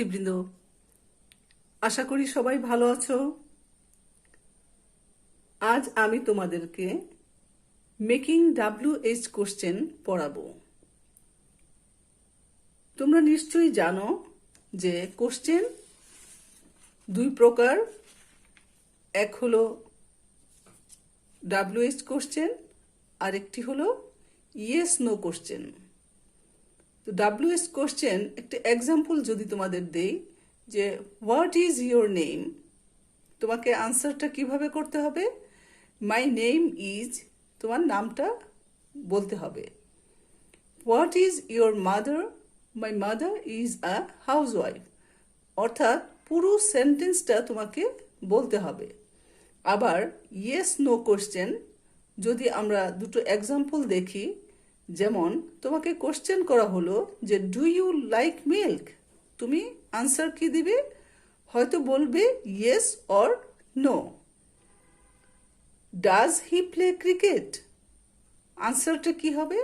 শিক্ষার্থীবৃন্দ, আশা করি সবাই ভালো আছো। আজ আমি তোমাদেরকে মেকিং WH কোশ্চেন পড়াবো। তোমরা নিশ্চয়ই জানো যে কোশ্চেন দুই প্রকার, এক হলো WH কোশ্চেন আর একটি হলো ইয়েস নো কোশ্চেন। তো WH কোশ্চেন একটা এক্সাম্পল যদি তোমাদের দেই যে হোয়াট ইজ ইয়োর নেম, তোমাকে আনসারটা কিভাবে করতে হবে। মাই নেম ইজ, তোমার নামটা বলতে হবে। What is your mother, my mother is a housewife, অর্থাৎ পুরো সেন্টেন্সটা তোমাকে বলতে হবে। আবার ইয়েস নো কোশ্চেন যদি আমরা দুটো এক্সাম্পল দেখি, যেমন তোমাকে কোশ্চেন করা হলো যে ডু ইউ লাইক মিল্ক, তুমি আনসার কি দিবে? হয়তো বলবে yes or no. Does he play cricket, আনসারটা কি হবে?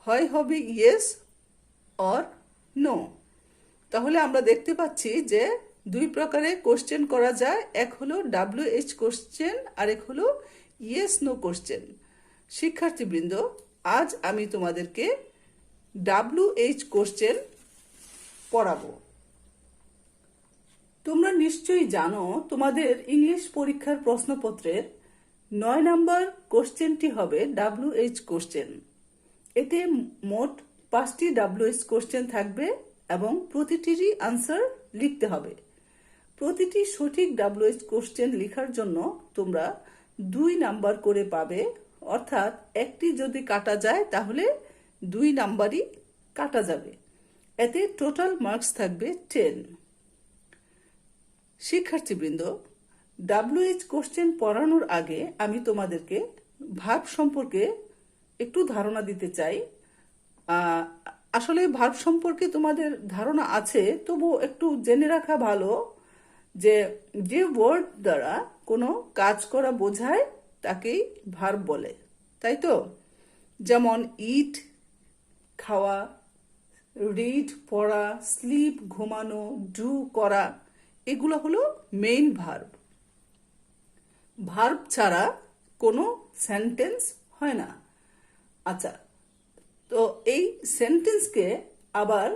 হয় হবে ইয়েস অর নো। তাহলে আমরা দেখতে পাচ্ছি যে দুই প্রকারে কোশ্চেন করা যায়, এক হলো WH কোশ্চেন আর এক হলো ইয়েস নো কোশ্চেন। শিক্ষার্থীবৃন্দ, আজ আমি তোমাদেরকে WH কোশ্চেন পড়াবো। তোমরা নিশ্চয়ই জানো তোমাদের ইংলিশ পরীক্ষার প্রশ্নপত্রের 9 নম্বর কোশ্চেনটি হবে WH কোশ্চেন। এতে মোট 5টি WH কোশ্চেন থাকবে এবং প্রতিটিরই আনসার লিখতে হবে। প্রতিটি সঠিক WH কোশ্চেন লেখার জন্য তোমরা 2 নাম্বার করে পাবে, অর্থাৎ একটি যদি কাটা যায় তাহলে 2 নাম্বারই কাটা যাবে। এতে টোটাল মার্কস থাকবে 10। শিক্ষার্থীবৃন্দ, WH কোশ্চেন পড়ানোর আগে আমি তোমাদেরকে ভার্ব সম্পর্কে একটু ধারণা দিতে চাই। আসলে ভার্ব সম্পর্কে তোমাদের ধারণা আছে, তবু একটু জেনে রাখা ভালো যে যে ওয়ার্ড দ্বারা কোনো কাজ করা বোঝায় তাকেই ভার্ব বলে, তাই তো? যেমন ইট খাওয়া, রিড পড়া, স্লিপ ঘুমানো, ডু করা, এগুলো হলো মেইন ভার্ব। ভার্ব ছাড়া কোনো সেন্টেন্স হয় না। আচ্ছা, তো এই সেন্টেন্সকে আবার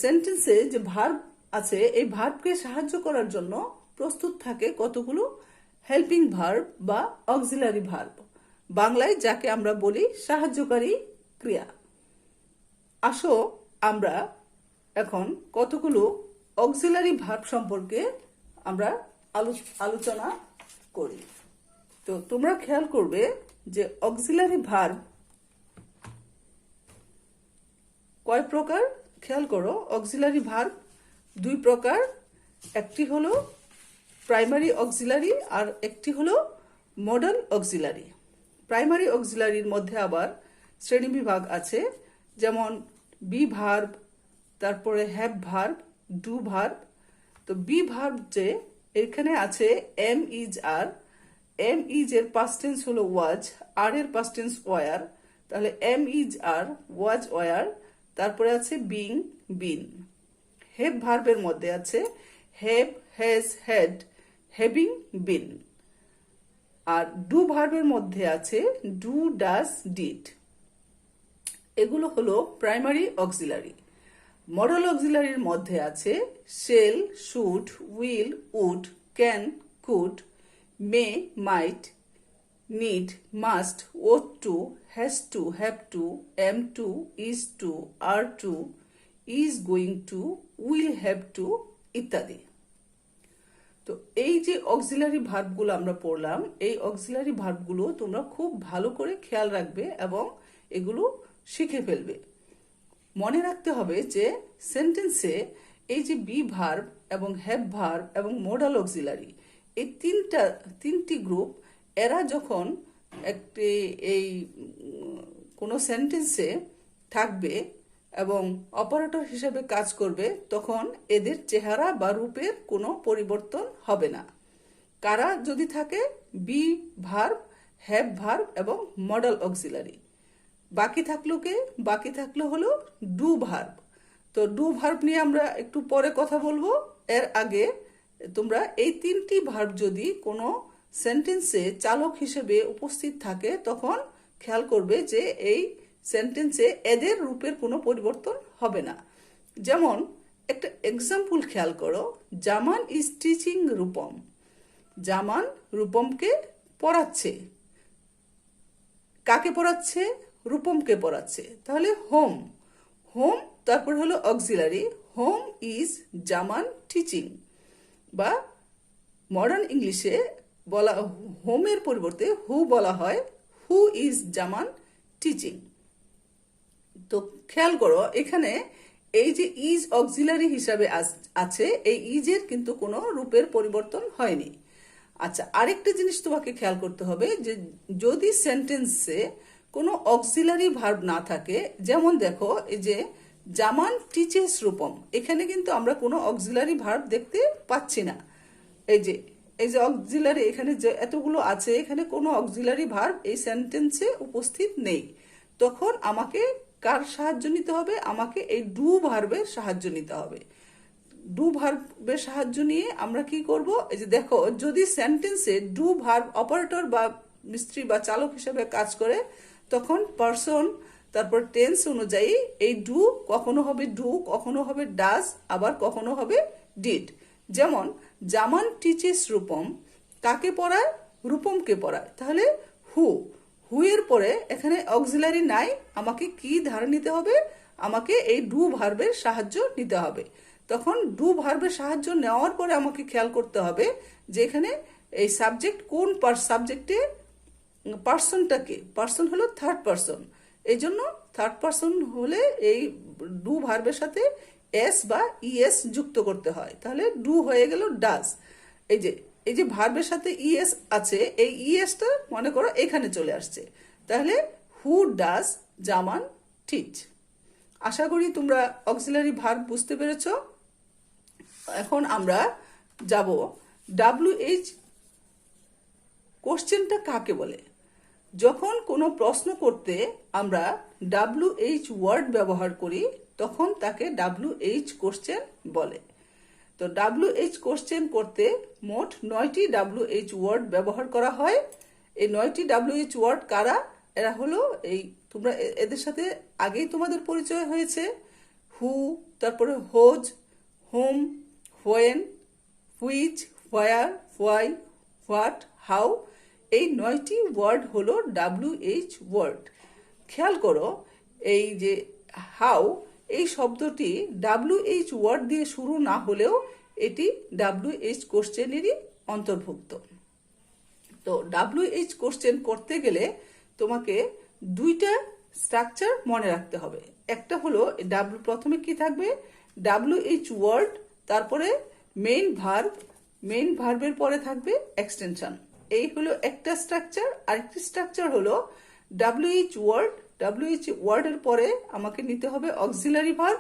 সেন্টেন্সে যে ভার্ব আছে এই ভার্বকে সাহায্য করার জন্য প্রস্তুত থাকে কতগুলো হেল্পিং ভার্ব বা অক্সিলারি ভার্ব, বাংলায় যাকে আমরা বলি সাহায্যকারী ক্রিয়া। আসো আমরা এখন কতগুলো অক্সিলারি ভার্ব সম্পর্কে আমরা আলোচনা করি। তো তোমরা খেয়াল করবে যে অক্সিলারি ভার্ব কয় প্রকার খেয়াল করো। অক্সিলারি ভার্ব 2 প্রকার, একটি হলো প্রাইমারি অক্সিলারি আর একটি হলো মডাল অক্সিলারি। প্রাইমারি অক্সিলারির মধ্যে আবার শ্রেণীবিভাগ আছে, যেমন বি ভার্ব, তারপরে হ্যাভ ভার্ব, ডু ভার্ব। তো বি ভার্ব যে এখানে আছে am is are, am is এর পাস্ট টেন্স হলো ওয়াজ, আর এর পাস্ট টেন্স ওয়ার, তাহলে am is are, was were, তারপরে আছে বিং বিন। হেভ ভার্বের মধ্যে আছে have, has, had, having been. আর ডু ভার্বের মধ্যে আছে ডু, ডাজ, ডিড। এগুলো হলো প্রাইমারি অক্সিলারি। মডাল অক্সিলারির মধ্যে আছে shall, should, will, would, can, could, may, might, need, must, ought to, has to, have to, am to, is to, are to, is going to, will have to ইত্যাদি। তো এই যে auxiliary ভার্বগুলো আমরা পড়লাম, এই অক্সিলারি ভার্বগুলো তোমরা খুব ভালো করে খেয়াল রাখবে এবং এগুলো শিখে ফেলবে। মনে রাখতে হবে যে সেন্টেন্সে এই যে বি ভার্ব এবং হ্যাভ ভার্ব এবং মডাল অক্সিলারি, এই তিনটি গ্রুপ, এরা যখন একটি এই কোনো সেন্টেন্সে থাকবে এবং অপারেটর হিসেবে কাজ করবে, তখন এদের চেহারা বা রূপের কোনো পরিবর্তন হবে না। কারা যদি থাকে? বি ভার্ব, হ্যাভ ভার্ব এবং মডাল অক্সিলারি। বাকি থাকলো কে? বাকি থাকলো হলো ডু ভার্ব। তো ডু ভার্ব নিয়ে আমরা একটু পরে কথা বলবো। এর আগে তোমরা এই তিনটি ভার্ব যদি কোনো সেন্টেন্সে চালক হিসেবে উপস্থিত থাকে তখন খেয়াল করবে যে এই সেন্টেন্সে এদের রূপের কোনো পরিবর্তন হবে না। যেমন একটা এক্সাম্পল খেয়াল করো, জামান ইজ টিচিং রূপম। জামান রূপমকে পড়াচ্ছে। কাকে পড়াচ্ছে? রূপমকে পড়াচ্ছে। তাহলে হোম, হোম তারপর হলো auxiliary, home is Zaman teaching. বা মডার্ন ইংলিশে বলা হোমের পরিবর্তে হু বলা হয়, হু ইজ জামান টিচিং। তো খেয়াল করো এখানে এই যে ইজ অক্সিলারি হিসাবে আছে, এই ইজের কিন্তু কোনো রূপের পরিবর্তন হয়নি। আচ্ছা, আরেকটা জিনিস তোমাকে খেয়াল করতে হবে যে যদি সেন্টেন্সে কোনো অক্সিলারি ভার্ব না থাকে, যেমন দেখো এই যে জামান টিচেস রূপম, এখানে কিন্তু আমরা কোনো অক্সিলারি ভার্ব দেখতে পাচ্ছি না। এই যে অক্সিলারি এখানে যে এতগুলো আছে, এখানে কোনো অক্সিলারি ভার্ব এই সেন্টেন্সে উপস্থিত নেই। তখন আমাকে কার সাহায্য নিতে হবে? আমাকে এই ডু ভার্বের সাহায্য নিতে হবে। ডু ভার্বের সাহায্য নিয়ে আমরা কি করব? এই যে দেখো, যদি সেন্টেন্সে ডু ভার্ব অপারেটর বা মিস্ত্রি বা চালক হিসেবে কাজ করে, তখন পারসন তারপর টেন্স অনুযায়ী এই ডু কখনো হবে ডু, কখনো হবে ডাজ, আবার কখনো হবে ডিড। যেমন জামান টিচেস রূপম, কাকে পড়ায়? রূপমকে পড়ায়। তাহলে হু, হু এর পরে এখানে অক্সিলারি নাই, আমাকে কি ধার নিতে হবে? আমাকে এই ডু ভার্বের সাহায্য নিতে হবে। তখন ডু ভার্বের সাহায্য নেওয়ার পরে আমাকে খেয়াল করতে হবে যে এখানে এই সাবজেক্ট কোন সাবজেক্টে পার্সনটাকে, পার্সন হলো থার্ড পার্সন, এই জন্য থার্ড পার্সন হলে এই ডু ভার্বের সাথে এস বা ইএস যুক্ত করতে হয়। তাহলে ডু হয়ে গেল ডাজ। এই যে ভার্বের সাথে ইএস আছে, এই ইএসটা মনে করো এখানে চলে আসছে। তাহলে হু ডাজ জামান টিচ। আশা করি তোমরা অক্সিলারি ভার্ব বুঝতে পেরেছ। এখন আমরা যাব WH কোশ্চেনটা কাকে বলে। যখন কোনো প্রশ্ন করতে আমরা WH ওয়ার্ড ব্যবহার করি তখন তাকে WH কোশ্চেন বলে। তো WH কোশ্চেন করতে মোট 9টি WH ওয়ার্ড ব্যবহার করা হয়। এই 9টি WH ওয়ার্ড কারা? এরা হলো এই, তোমরা এদের সাথে আগেই তোমাদের পরিচয় হয়েছে। হু, তারপরে whose, whom, when, which, where, why, what, how. এই 9টি ওয়ার্ড হলো WH ওয়ার্ড। খেয়াল করো এই যে হাউ, এই শব্দটি WH ওয়ার্ড দিয়ে শুরু না হলেও এটি WH কোশ্চেনেরই অন্তর্ভুক্ত। তো WH কোশ্চেন করতে গেলে তোমাকে দুইটা স্ট্রাকচার মনে রাখতে হবে। একটা হলো প্রথমে কি থাকবে? WH ওয়ার্ড, তারপরে মেইন ভার্ব, মেইন ভার্বের পরে থাকবে এক্সটেনশন। এই হলো একটা স্ট্রাকচার। আরেকটি স্ট্রাকচার হলো WH ওয়ার্ড, WH ওয়ার্ডের পরে আমাকে নিতে হবে অক্সিলারি ভার্ব,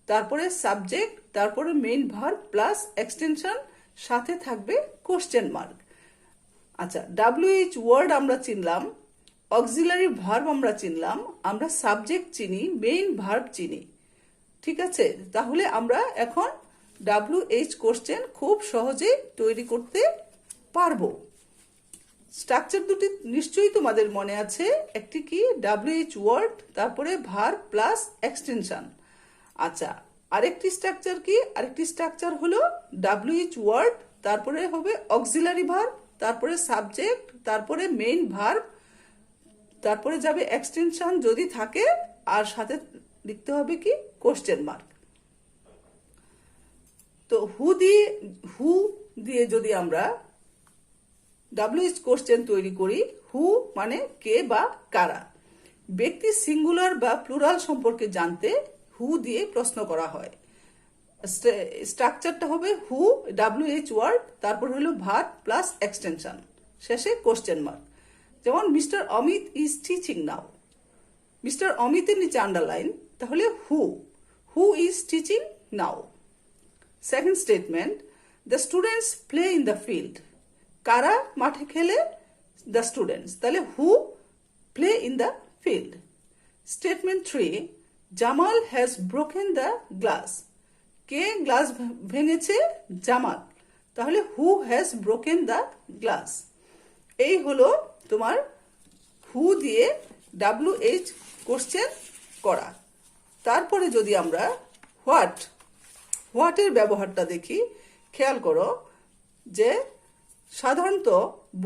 তারপরে সাবজেক্ট, তারপরে মেইন ভার্ব প্লাস এক্সটেনশন, সাথে থাকবে কোশ্চেন মার্ক। আচ্ছা, WH ওয়ার্ড আমরা চিনলাম, অক্সিলারি ভার্ব আমরা চিনলাম, আমরা সাবজেক্ট চিনি, মেইন ভার্ব চিনি। ঠিক আছে, তাহলে আমরা এখন WH কোশ্চেন খুব সহজেই তৈরি করতে পারবো। স্ট্রাকচার দুটি নিশ্চয়ই তোমাদের মনে আছে। একটি কি? WH ওয়ার্ড, তারপরে ভার্ব প্লাস এক্সটেনশন। আচ্ছা, আরেকটি স্ট্রাকচার কি? আরেকটি স্ট্রাকচার হলো WH ওয়ার্ড, তারপরে হবে অক্সিলারি ভার্ব, তারপরে সাবজেক্ট, তারপরে মেইন ভার্ব, তারপরে যাবে এক্সটেনশন যদি থাকে, আর সাথে লিখতে হবে কি? Question mark. তো হু দিয়ে যদি আমরা WH কোশ্চেন তৈরি করি, হু মানে কে বা কারা। ব্যক্তি সিঙ্গুলার বা প্লুরাল সম্পর্কে জানতে হু দিয়ে প্রশ্ন করা হয়। স্ট্রাকচারটা হবে হু, WH ওয়ার্ড, তারপর হলো ভার্ব প্লাস এক্সটেনশন, শেষে কোশ্চেন মার্ক। যেমন mister Amit is teaching now, mister অমিতের নিচে আন্ডারলাইন, তাহলে who is teaching now. Second statement, the students play in the field, কারা মাঠে খেলে? দ্য স্টুডেন্টস, তাহলে who play in the field. Statement 3, Jamal has broken the glass. কে glass ভেঙেছে? জামাল। তাহলে who has broken the glass. এই হলো তোমার হু দিয়ে WH কোশ্চেন করা। তারপরে যদি আমরা হোয়াটের ব্যবহারটা দেখি, খেয়াল করো যে সাধারণত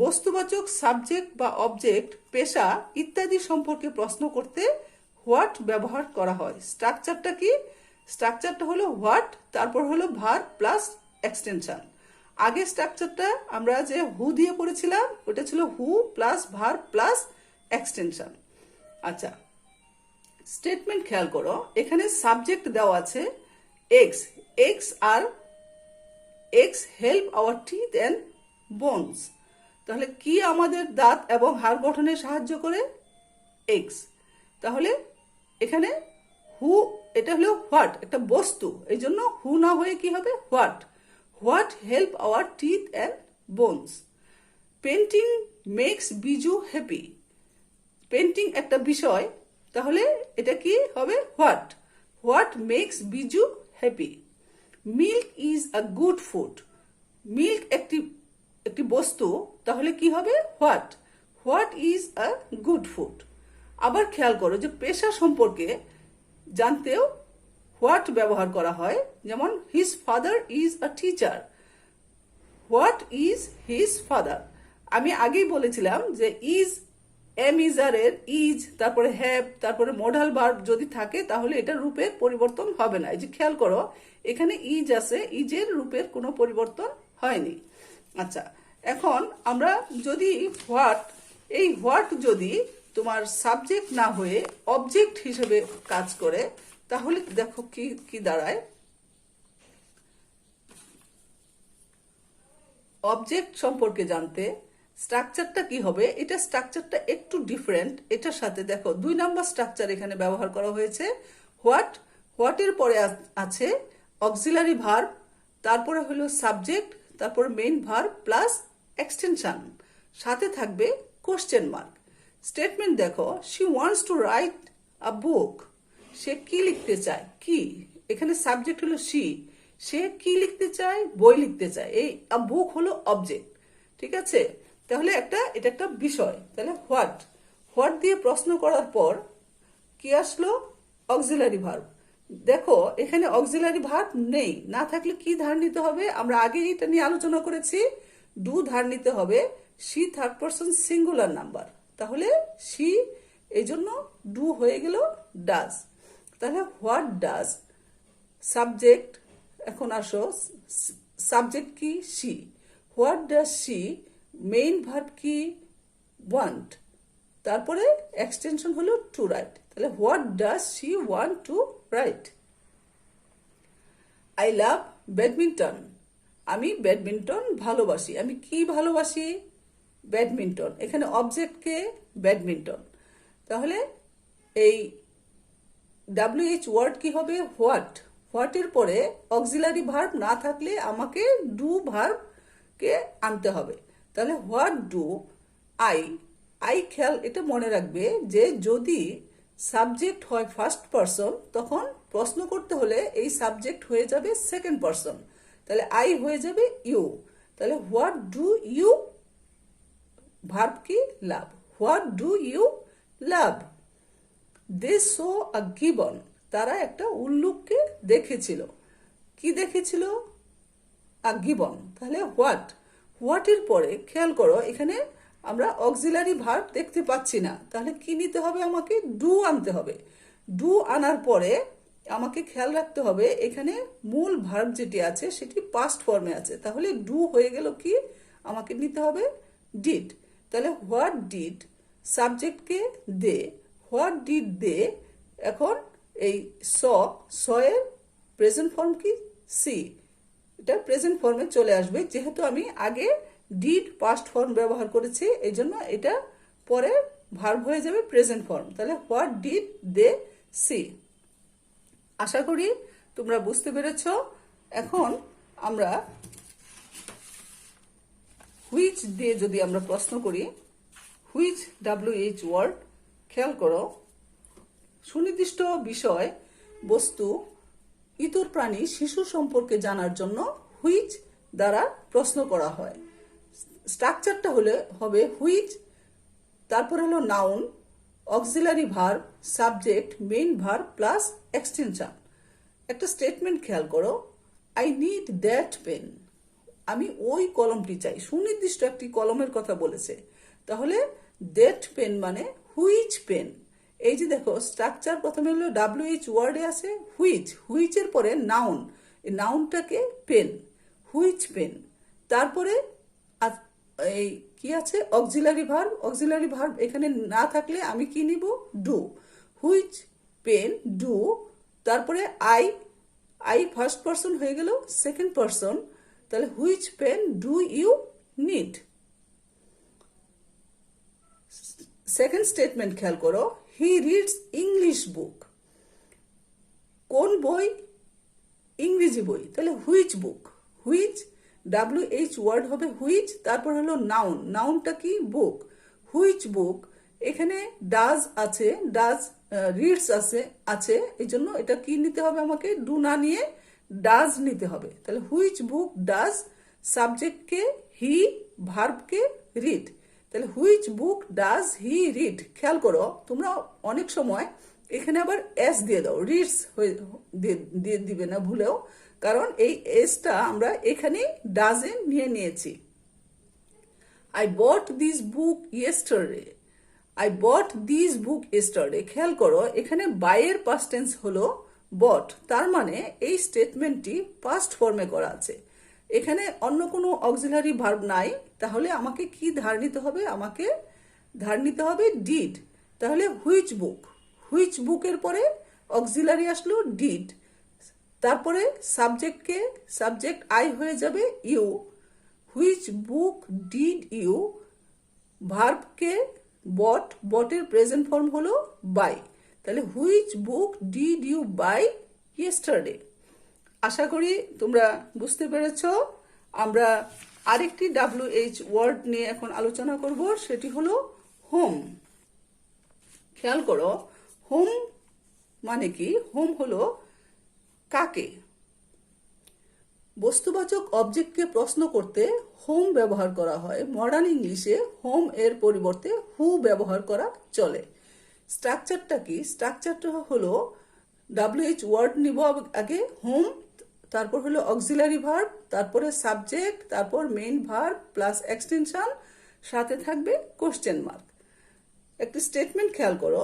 বস্তুবাচক সাবজেক্ট বা অবজেক্ট, পেশা ইত্যাদি সম্পর্কে প্রশ্ন করতে হোয়াট ব্যবহার করা হয়। স্ট্রাকচারটা কি? স্ট্রাকচারটা হলো হোয়াট, তারপর হলো ভার্ব প্লাস এক্সটেনশন। আগে স্ট্রাকচারটা আমরা যে হু দিয়ে পড়েছিলাম ওটা ছিল who plus verb plus extension. আচ্ছা, স্টেটমেন্ট খেয়াল করো, এখানে সাবজেক্ট দেওয়া আছে x. X help our teeth and bones. তাহলে কি আমাদের দাঁত এবং হাড় গঠনে সাহায্য করে? এক্স। তাহলে এখানে হু, এটা হলো হোয়াট, একটা বস্তু, এই জন্য হু না হয়ে কি হবে? What help our teeth and bones. Painting makes Biju happy. Painting একটা বিষয়, তাহলে এটা কি হবে? What makes Biju happy. Milk is a good food. Milk একটি বস্তু, তাহলে কি হবে? What is a good food. আবার খেয়াল করো যে পেশা সম্পর্কে জানতেও হোয়াট ব্যবহার করা হয়। যেমন his father is a teacher. What is his father. আমি আগেই বলেছিলাম যে ইজ, এর ইজ, তারপরে হ্যাভ, তারপরে মডাল ভার্ব যদি থাকে তাহলে এটা রূপের পরিবর্তন হবে না। এই যে খেয়াল করো এখানে ইজ আছে, ইজের রূপের কোনো পরিবর্তন হয়নি। আচ্ছা, এখন আমরা যদি হোয়াট যদি তোমার সাবজেক্ট না হয়ে অবজেক্ট হিসেবে কাজ করে তাহলে দেখো কি দাঁড়ায়। অবজেক্ট সম্পর্কে জানতে স্ট্রাকচারটা কি হবে? এটা স্ট্রাকচারটা একটু ডিফারেন্ট। এটার সাথে দেখো 2 নাম্বার স্ট্রাকচার এখানে ব্যবহার করা হয়েছে। হোয়াটের পরে আছে অক্সিলারি ভার্ব, তারপরে হলো সাবজেক্ট, তারপরে মেইন ভার্ব প্লাস এক্সটেনশন, সাথে থাকবে কোশ্চেন মার্ক। স্টেটমেন্ট দেখো, she wants to write a book. সে কি লিখতে চায়? কি, এখানে সাবজেক্ট হলো সে কি লিখতে চায়? বই লিখতে চায়। এই বুক হলো অবজেক্ট, ঠিক আছে? তাহলে এটা একটা বিষয়। তাহলে হোয়াট দিয়ে প্রশ্ন করার পর কি আসলো? Auxiliary verb. দেখো এখানে অক্সিলারি ভার্ব নেই, না থাকলে কি ধার নিতে হবে? আমরা আগে এটা নিয়ে আলোচনা করেছি, ডু ধার নিতে হবে। She third person singular number, তাহলে শি, এই জন্য ডু হয়ে গেল ডাজ। তাহলে হোয়াট ডাজ, সাবজেক্ট, এখন আসো সাবজেক্ট কি? She. What does she, main verb কি? ওয়ান্ট, তারপরে এক্সটেনশন হলো টু রাইট। তাহলে what does she want to right. I love badminton. আমি ব্যাডমিন্টন ভালোবাসি। আমি কি ভালোবাসি? ব্যাডমিন্টন। এখানে অবজেক্টকে ব্যাডমিন্টন। তাহলে এই WH ওয়ার্ড কি হবে? হোয়াটের পরে অক্সিলারি ভার্ব না থাকলে আমাকে ডু ভার্বকে আনতে হবে। তাহলে হোয়াট ডু আই খেয়াল, এটা মনে রাখবে যে যদি সাবজেক্ট হয় ফার্স্ট পারসন তখন প্রশ্ন করতে হলে এই সাবজেক্ট হয়ে যাবে সেকেন্ড পারসন, তাহলে আই হয়ে যাবে ইউ। তাহলে হোয়াট ডু ইউ, ভার্ব কি? Love. What do you love. They saw a gibbon. তারা একটা উল্লুককে দেখেছিল। কি দেখেছিল? A gibbon. তাহলে হোয়াটের পরে খেয়াল করো এখানে আমরা অক্সিলারি ভার্ব দেখতে পাচ্ছি না, তাহলে কি নিতে হবে? আমাকে ডু আনতে হবে। ডু আনার পরে আমাকে খেয়াল রাখতে হবে এখানে মূল ভার্ব যেটি আছে সেটি পাস্ট ফর্মে আছে, তাহলে ডু হয়ে গেল কি? আমাকে নিতে হবে ডিড। তাহলে হোয়াট ডিড, সাবজেক্টকে দে, হোয়াট ডিড দে। এখন এই স এর প্রেজেন্ট ফর্ম কি? সি। এটা প্রেজেন্ট ফর্মে চলে আসবে, যেহেতু আমি আগে ডিড পাস্ট ফর্ম ব্যবহার করেছি এই জন্য এটা পরে ভার্ব হয়ে যাবে প্রেজেন্ট ফর্ম। তাহলে হোয়াট ডিড দে সি। আশা করি তোমরা বুঝতে পেরেছ। এখন আমরা হুইচ দিয়ে যদি আমরা প্রশ্ন করি, হুইচ WH ওয়ার্ড, খেয়াল করো সুনির্দিষ্ট বিষয়, বস্তু, ইতর প্রাণী, শিশু সম্পর্কে জানার জন্য হুইচ দ্বারা প্রশ্ন করা হয়। স্ট্রাকচারটা হবে হুইচ, তারপর হলো noun, auxiliary verb, subject, main verb plus extension. একটা স্টেটমেন্ট খেয়াল করো, আই নিড দ্যাট পেন। আমি ওই কলমটি চাই। সুনির্দিষ্ট একটি কলমের কথা বলেছে, তাহলে দ্যাট পেন মানে হুইচ পেন। এই যে দেখো স্ট্রাকচার, প্রথমে হলো WH ওয়ার্ডে আছে হুইচ, হুইচের পরে নাউন, এই নাউনটাকে পেন, হুইচ পেন। তারপরে এই কি আছে অক্সিলারি ভার্ব, অক্সিলারি ভার্ব এখানে না থাকলে আমি কি নিব, ডু, হুইচ পেন ডু। তারপরে আই, আই ফার্স্ট পারসন হয়ে গেল সেকেন্ড পারসন, তাহলে which pen do you need. Second statement খেয়াল করো, হি রিডস ইংলিশ বুক। কোন বই, ইংরেজি বই, তাহলে which book, which WH word হবে হুইচ, তারপর হলো নাউন, নাউনটা কি বুক, হুইচ বুক। এখানে ডাজ আছে, ডাজ রিডস আছে এই জন্য এটা কি নিতে হবে, আমাকে ডু না নিয়ে ডাজ নিতে হবে। তাহলে হুইচ বুক ডাজ, সাবজেক্টকে হি, ভার্বকে রিড, তাহলে which book does he read. খেয়াল করো তোমরা অনেক সময় এখানে আবার এস দিয়ে দাও, রিডস দিয়ে দিবে না ভুলেও, কারণ এই এসটা আমরা এখানে ডাজে নিয়েছি। I bought this book yesterday, I bought this book yesterday. খেয়াল করো এখানে বাইয়ের পাস্ট টেন্স হলো বট, তার মানে এই স্টেটমেন্টটি পাস্ট ফর্মে করা আছে। এখানে অন্য কোনো অক্সিলারি ভার্ব নাই, তাহলে আমাকে কি ধার নিতে হবে, আমাকে ধার নিতে হবে ডিড। তাহলে হুইচ বুক, হুইচ বুকের পরে অক্সিলারি আসলো ডিড, তারপরে সাবজেক্টকে, সাবজেক্ট আই হয়ে যাবে you, which book did you, ভার্বকে বট, বটের প্রেজেন্ট ফর্ম হলো বাই, তাহলে which book did you buy yesterday. আশা করি তোমরা বুঝতে পেরেছ। আমরা আরেকটি WH ওয়ার্ড নিয়ে এখন আলোচনা করব, সেটি হলো হোম। খেয়াল করো হোম মানে কি, হোম হলো কাকে। বস্তুবাচক অবজেক্টকে প্রশ্ন করতে হোম ব্যবহার করা হয়। মডার্ন ইংলিশে হোম এর পরিবর্তে হু ব্যবহার করা চলে। স্ট্রাকচারটা কি, স্ট্রাকচারটা হলো WH ওয়ার্ড নিব আগে হোম, তারপর হলো অক্সিলারি ভার্ব, তারপরে সাবজেক্ট, তারপর মেইন ভার্ব প্লাস এক্সটেনশন, সাথে থাকবে কোশ্চেন মার্ক। একটি স্টেটমেন্ট খেয়াল করো,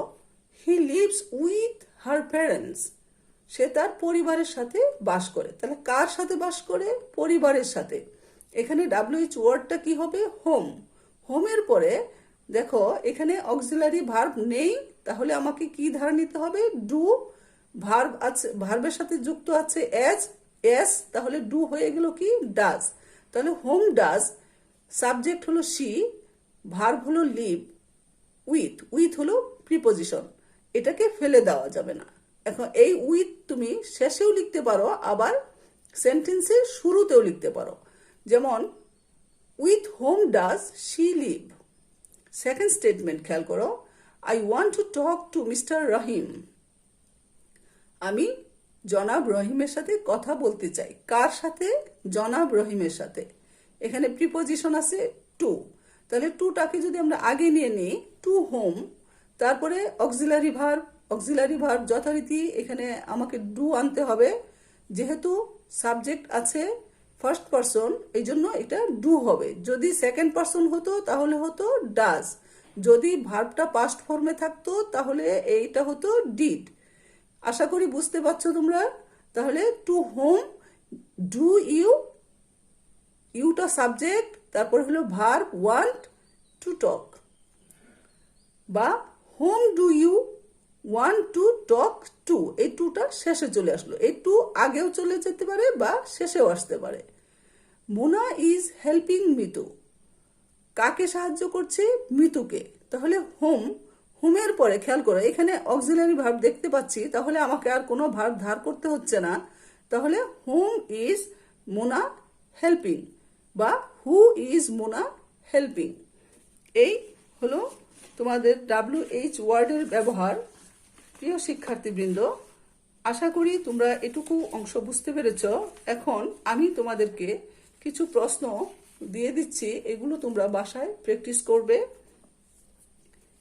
he lives with her parents. সে তার পরিবারের সাথে বাস করে। তাহলে কার সাথে বাস করে, পরিবারের সাথে। এখানে WH ওয়ার্ডটা কি হবে, হোম। হোমের পরে দেখো এখানে অক্সিলারি ভার্ব নেই, তাহলে আমাকে কি ধারা নিতে হবে, ডু, ভার্ব আছে, ভার্বের সাথে যুক্ত আছে এস, তাহলে ডু হয়ে গেল কি ডাজ। তাহলে হোম ডাজ, সাবজেক্ট হলো সি, ভার্ব হলো লিভ, উইথ হলো প্রিপোজিশন, এটাকে ফেলে দেওয়া যাবে না। এখন এই উইথ তুমি শেষেও লিখতে পারো, আবার সেন্টেন্সের শুরুতেও লিখতে পারো। যেমন with whom does she live. Second statement খেয়াল করো, I want to talk to mister Rahim. আমি জনাব রহিমের সাথে কথা বলতে চাই। কার সাথে, জনাব রহিমের সাথে। এখানে প্রিপোজিশন আছে টু, তাহলে টুটাকে যদি আমরা আগে নিয়ে নিই, টু হোম, তারপরে অক্সিলারি ভার্ব, অক্সিলারি ভার্ব যথারীতি এখানে আমাকে ডু আনতে হবে, যেহেতু সাবজেক্ট আছে ফার্স্ট পারসন এই জন্য এটা ডু হবে। যদি সেকেন্ড পারসন হতো তাহলে হতো ডাজ, যদি ভার্বটা পাস্ট ফর্মে থাকতো তাহলে এইটা হতো ডিড। আশা করি বুঝতে পারছো তোমরা। তাহলে টু হোম, ডু ইউ, ইউটা সাবজেক্ট, তারপর হলো ভার্ব ওয়ান্ট টু টক, বা whom do you want to talk to, এই টুটা শেষে চলে আসলো। এই টু আগেও চলে যেতে পারে বা শেষেও আসতে পারে। Mona is helping Mitu. কাকে সাহায্য করছে, মিতুকে। তাহলে হোম, হোমের পরে খেয়াল করো এখানে অক্সিলারি ভার্ব দেখতে পাচ্ছি, তাহলে আমাকে আর কোনো ভার্ব ধার করতে হচ্ছে না। তাহলে হোম ইজ মোনা হেল্পিং, বা হু ইজ মোনা হেল্পিং। এই হলো তোমাদের WH ওয়ার্ডের ব্যবহার। প্রিয় শিক্ষার্থীবৃন্দ, আশা করি তোমরা এটুকু অংশ বুঝতে পেরেছ। এখন আমি তোমাদেরকে কিছু প্রশ্ন দিয়ে দিচ্ছি, এগুলো তোমরা বাসায় প্র্যাকটিস করবে।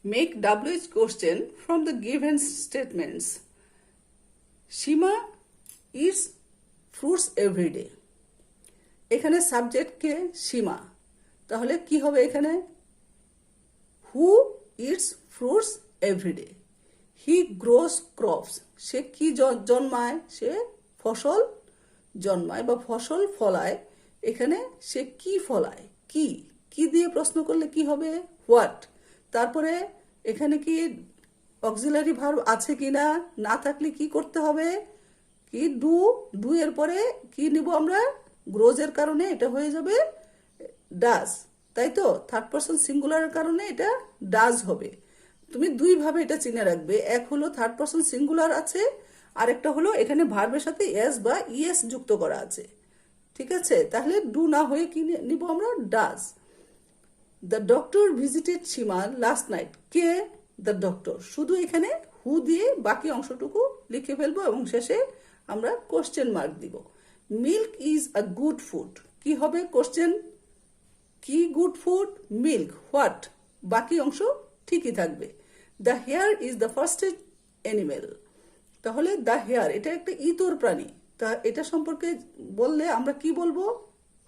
Make WH question from the given statements. Seema eats fruits everyday. এখানে সাবজেক্টকে সীমা, তাহলে কি হবে এখানে? Who eats fruits everyday. He grows crops. সে কি জন্মায়? সে ফসল জন্মায় বা ফসল ফলায়। এখানে সে কি ফলায়? কি কি দিয়ে প্রশ্ন করলে কি হবে? হোয়াট। তারপরে এখানে কি অক্সিলারি ভার্ব আছে কিনা? না থাকলে কি করতে হবে? কি ডু এর পরে কি নিব আমরা? গ্রোজের কারণে এটা হয়ে যাবে ডাজ, তাই তো? থার্ড পারসন সিঙ্গুলারের কারণে এটা ডাজ হবে। তুমি দুই ভাবে এটা চিনে রাখবে। এক হলো থার্ড পারসন সিঙ্গুলার আছে, আর একটা হলো এখানে ভার্বের সাথে এস বা ইএস যুক্ত করা আছে। ঠিক আছে, তাহলে ডু না হয়ে কি নিব আমরা? Does. The doctor visited Seema last night. কে? The doctor. শুধু এখানে হু দিয়ে বাকি অংশটুকু লিখে ফেলবো এবং শেষে আমরা কোশ্চেন মার্ক দিব। Milk is a good food. কি হবে কোশ্চেন? কি গুড ফুড? মিল্ক। হোয়াট? বাকি অংশ ঠিকই থাকবে। The hair is the fastest animal. তাহলে দ্য হেয়ার এটা একটা ইতর প্রাণী, তা এটা সম্পর্কে বললে আমরা কি বলবো?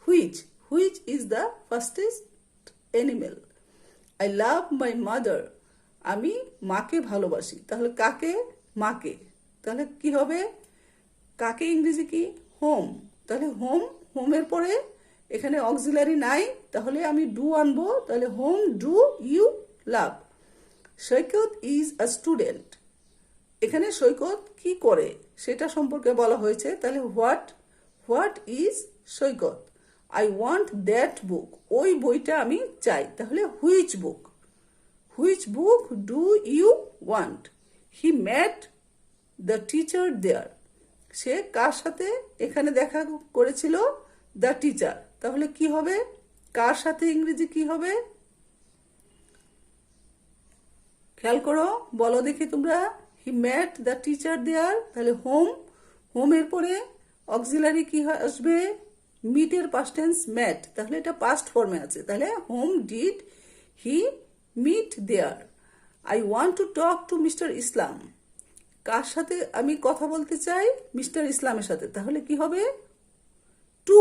Which is the fastest animal. I love my mother. আমি মাকে ভালোবাসি। তাহলে কাকে? মাকে। তাহলে কি হবে? কাকে ইংরেজি কি? হোম। তাহলে হোমের পরে এখানে অক্সিলারি নাই, তাহলে আমি ডু আনবো। তাহলে whom do you love. Saikat is a student. এখানে সৈকত কি করে সেটা সম্পর্কে বলা হয়েছে। তাহলে what is Saikat. I want that book. ওই বইটা আমি চাই। তাহলে which book do you want. He met the teacher there. সে কার সাথে এখানে দেখা করেছিল? The teacher. তাহলে কি হবে? কার সাথে ইংরেজি কি হবে? খেয়াল করো, বলো দেখি তোমরা। He met the teacher there. তাহলে হোমের পরে অক্সিলারি কি আসবে? মিটের পাস্ট টেন্স ম্যাট। তাহলে এটা পাস্ট ফর্মে আছে। তাহলে whom did he meet there. I want to talk to mister Islam. কার সাথে আমি কথা বলতে চাই? মিস্টার ইসলামের সাথে। তাহলে কি হবে? To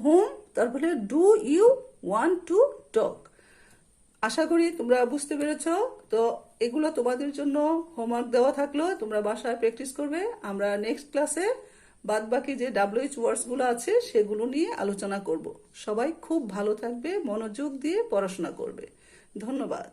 whom. তারপরে do you want to talk. আশা করি তোমরা বুঝতে পেরেছ। তো এগুলো তোমাদের জন্য হোমওয়ার্ক দেওয়া থাকলো, তোমরা বাসায় প্র্যাকটিস করবে। আমরা নেক্সট ক্লাসে বাদ বাকি যে WH ওয়ার্ডসগুলো আছে সেগুলো নিয়ে আলোচনা করব। সবাই খুব ভালো থাকবে, মনোযোগ দিয়ে পড়াশোনা করবে। ধন্যবাদ।